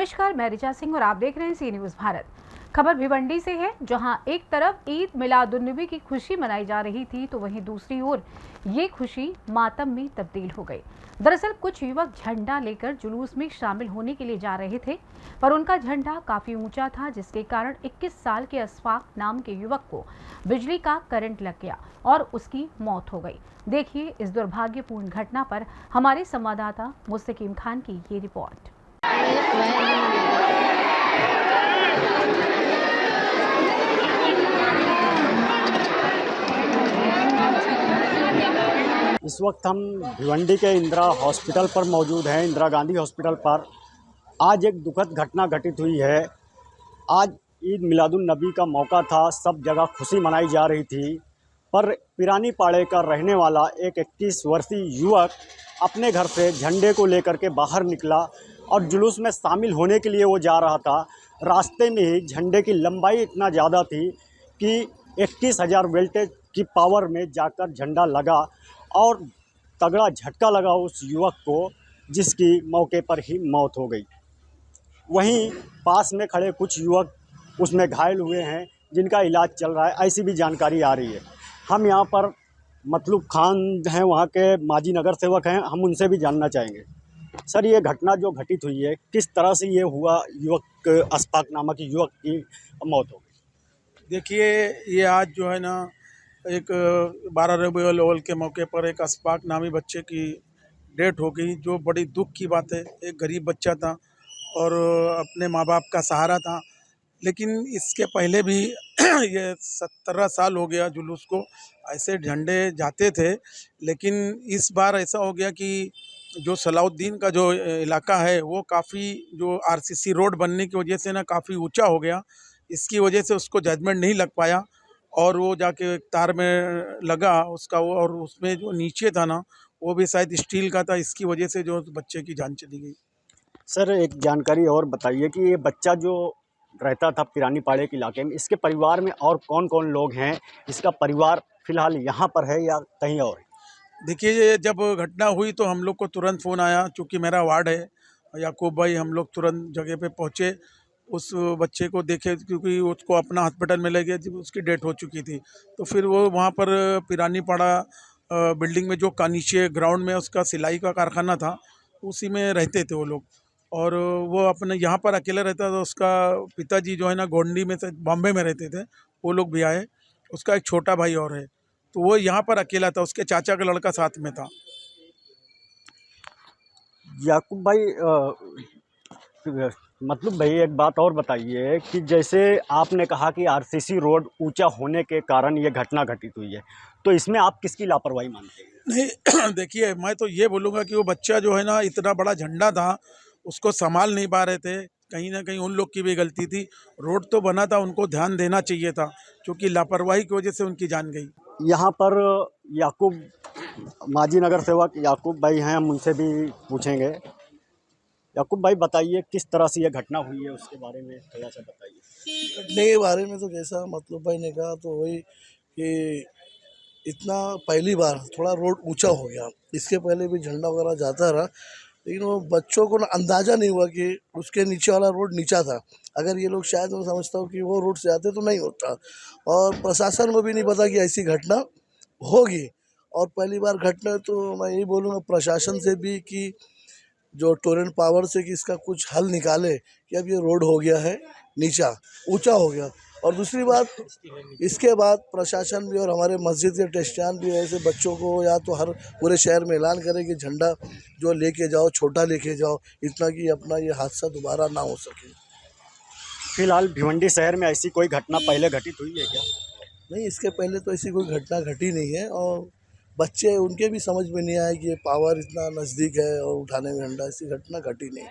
नमस्कार, मैं रिचा सिंह और आप देख रहे हैं सी न्यूज़ भारत। खबर भिवंडी से है, जहां एक तरफ ईद मिलादुन्नबी की खुशी मनाई जा रही थी, तो वहीं दूसरी ओर ये खुशी मातम में तब्दील हो गई। दरअसल कुछ युवक झंडा लेकर जुलूस में शामिल होने के लिए जा रहे थे, पर उनका झंडा काफी ऊंचा था, जिसके कारण 21 साल के अशफाक नाम के युवक को बिजली का करंट लग गया और उसकी मौत हो गई। देखिए इस दुर्भाग्यपूर्ण घटना पर हमारे संवाददाता मुस्तकीम खान की ये रिपोर्ट। इस वक्त हम भिवंडी के इंदिरा हॉस्पिटल पर मौजूद हैं, इंदिरा गांधी हॉस्पिटल पर। आज एक दुखद घटना घटित हुई है। आज ईद मिलादुन नबी का मौका था, सब जगह खुशी मनाई जा रही थी, पर पिरानी पाड़े का रहने वाला एक 21 वर्षीय युवक अपने घर से झंडे को लेकर के बाहर निकला और जुलूस में शामिल होने के लिए वो जा रहा था। रास्ते में ही झंडे की लंबाई इतना ज़्यादा थी कि 21,000 वोल्टेज की पावर में जाकर झंडा लगा और तगड़ा झटका लगा उस युवक को, जिसकी मौके पर ही मौत हो गई। वहीं पास में खड़े कुछ युवक उसमें घायल हुए हैं, जिनका इलाज चल रहा है, ऐसी भी जानकारी आ रही है। हम यहाँ पर मतलूब खान हैं, वहाँ के माजी नगर सेवक हैं, हम उनसे भी जानना चाहेंगे। सर, ये घटना जो घटित हुई है, किस तरह से ये हुआ, युवक अशफाक नामक युवक की मौत हो गई? देखिए, ये आज जो है ना, एक 12 रबीउल अव्वल के मौके पर एक अशफाक नामी बच्चे की डेथ हो गई, जो बड़ी दुख की बात है। एक गरीब बच्चा था और अपने माँ बाप का सहारा था, लेकिन इसके पहले भी ये 17 साल हो गया जुलूस को ऐसे झंडे जाते थे। लेकिन इस बार ऐसा हो गया कि जो सलाउद्दीन का जो इलाका है, वो काफ़ी जो आरसीसी रोड बनने की वजह से ना काफ़ी ऊंचा हो गया। इसकी वजह से उसको जजमेंट नहीं लग पाया और वो जाके एक तार में लगा उसका वो, और उसमें जो नीचे था ना, वो भी शायद स्टील का था। इसकी वजह से जो बच्चे की जान चली गई। सर, एक जानकारी और बताइए कि ये बच्चा जो रहता था पिरानी पाड़े के इलाके में, इसके परिवार में और कौन कौन लोग हैं? इसका परिवार फिलहाल यहाँ पर है या कहीं और? देखिए, ये जब घटना हुई तो हम लोग को तुरंत फ़ोन आया, चूँकि मेरा वार्ड है याकूब भाई। हम लोग तुरंत जगह पे पहुँचे, उस बच्चे को देखे, क्योंकि उसको अपना हॉस्पिटल में ले गए, जब उसकी डेथ हो चुकी थी। तो फिर वो वहाँ पर पिरानी पाड़ा बिल्डिंग में जो का नीचे ग्राउंड में उसका सिलाई का कारखाना था, उसी में रहते थे वो लोग। और वो अपने यहाँ पर अकेला रहता था। उसका पिताजी जो है ना, गोंडी में से बॉम्बे में रहते थे, वो लोग भी आए। उसका एक छोटा भाई और है, तो वो यहाँ पर अकेला था, उसके चाचा का लड़का साथ में था। याकूब भाई, मतलब भाई एक बात और बताइए कि जैसे आपने कहा कि आरसीसी रोड ऊंचा होने के कारण ये घटना घटित हुई है, तो इसमें आप किसकी लापरवाही मानते हैं? नहीं देखिए, मैं तो ये बोलूँगा कि वो बच्चा जो है ना, इतना बड़ा झंडा था, उसको संभाल नहीं पा रहे थे। कहीं ना कहीं उन लोग की भी गलती थी। रोड तो बना था, उनको ध्यान देना चाहिए था, क्योंकि लापरवाही की वजह से उनकी जान गई। यहाँ पर याकूब माजी नगर सेवक याकूब भाई हैं, हम उनसे भी पूछेंगे। याकूब भाई, बताइए किस तरह से ये घटना हुई है, उसके बारे में थोड़ा सा बताइए। घटने के बारे में तो जैसा मतलब भाई ने कहा, तो वही कि इतना पहली बार थोड़ा रोड ऊंचा हो गया। इसके पहले भी झंडा वगैरह जाता रहा, लेकिन वो बच्चों को ना अंदाज़ा नहीं हुआ कि उसके नीचे वाला रोड नीचा था। अगर ये लोग, शायद मैं समझता हूँ कि वो रोड से आते तो नहीं होता। और प्रशासन को भी नहीं पता कि ऐसी घटना होगी। और पहली बार घटना, तो मैं यही बोलूँगा प्रशासन से भी कि जो टोरेंट पावर से कि इसका कुछ हल निकाले कि अब ये रोड हो गया है नीचा, ऊंचा हो गया। और दूसरी बात, इसके बाद प्रशासन भी और हमारे मस्जिद के टेस्टियान भी ऐसे बच्चों को, या तो हर पूरे शहर में ऐलान करें कि झंडा जो लेके जाओ छोटा लेके जाओ, इतना कि अपना ये हादसा दोबारा ना हो सके। फिलहाल भिवंडी शहर में ऐसी कोई घटना पहले घटित हुई है क्या? नहीं, इसके पहले तो ऐसी कोई घटना घटी नहीं है। और बच्चे, उनके भी समझ में नहीं आया कि ये पावर इतना नज़दीक है और उठाने में झंडा, ऐसी घटना घटी नहीं।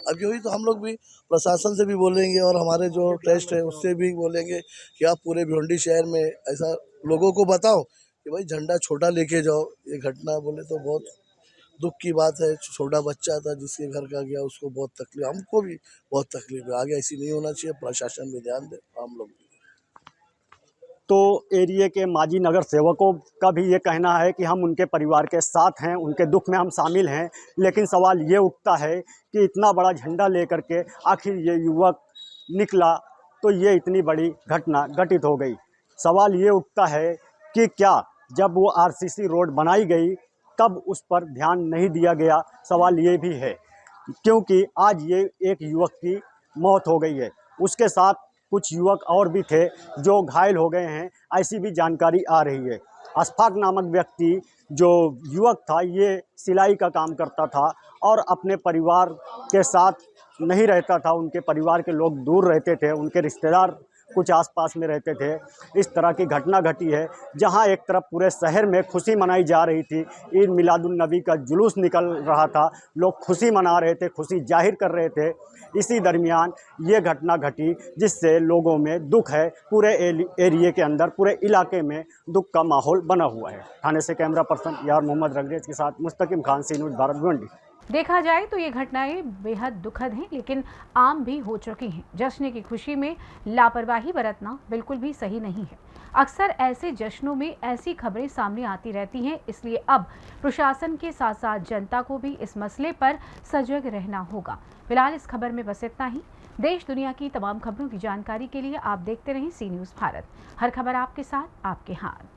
अब यही तो हम लोग भी प्रशासन से भी बोलेंगे और हमारे जो ट्रस्ट है उससे भी बोलेंगे कि आप पूरे भिवंडी शहर में ऐसा लोगों को बताओ कि भाई झंडा छोटा लेके जाओ। ये घटना बोले तो बहुत दुख की बात है। छोटा बच्चा था जिसके घर का गया, उसको बहुत तकलीफ, हमको भी बहुत तकलीफ है। आगे ऐसी नहीं होना चाहिए, प्रशासन भी ध्यान दे, हम लोग भी। तो एरिया के माजी नगर सेवकों का भी ये कहना है कि हम उनके परिवार के साथ हैं, उनके दुख में हम शामिल हैं। लेकिन सवाल ये उठता है कि इतना बड़ा झंडा लेकर के आखिर ये युवक निकला तो ये इतनी बड़ी घटना घटित हो गई। सवाल ये उठता है कि क्या जब वो आरसीसी रोड बनाई गई तब उस पर ध्यान नहीं दिया गया। सवाल ये भी है क्योंकि आज ये एक युवक की मौत हो गई है, उसके साथ कुछ युवक और भी थे जो घायल हो गए हैं, ऐसी भी जानकारी आ रही है। अशफाक नामक व्यक्ति जो युवक था ये सिलाई का काम करता था और अपने परिवार के साथ नहीं रहता था, उनके परिवार के लोग दूर रहते थे, उनके रिश्तेदार कुछ आसपास में रहते थे। इस तरह की घटना घटी है जहां एक तरफ पूरे शहर में खुशी मनाई जा रही थी, ईद मिलादुन नबी का जुलूस निकल रहा था, लोग खुशी मना रहे थे, खुशी जाहिर कर रहे थे। इसी दरमियान ये घटना घटी जिससे लोगों में दुख है, पूरे एरिया के अंदर, पूरे इलाके में दुख का माहौल बना हुआ है। थाने से कैमरा पर्सन यार मोहम्मद रंगरेज के साथ मुस्तकिम खान, सी न्यूज़ भारत भिवंडी। देखा जाए तो ये घटनाएं बेहद दुखद हैं, लेकिन आम भी हो चुकी हैं। जश्न की खुशी में लापरवाही बरतना बिल्कुल भी सही नहीं है। अक्सर ऐसे जश्नों में ऐसी खबरें सामने आती रहती हैं, इसलिए अब प्रशासन के साथ साथ जनता को भी इस मसले पर सजग रहना होगा। फिलहाल इस खबर में बस इतना ही। देश दुनिया की तमाम खबरों की जानकारी के लिए आप देखते रहें सी न्यूज़ भारत। हर खबर आपके साथ, आपके हाथ।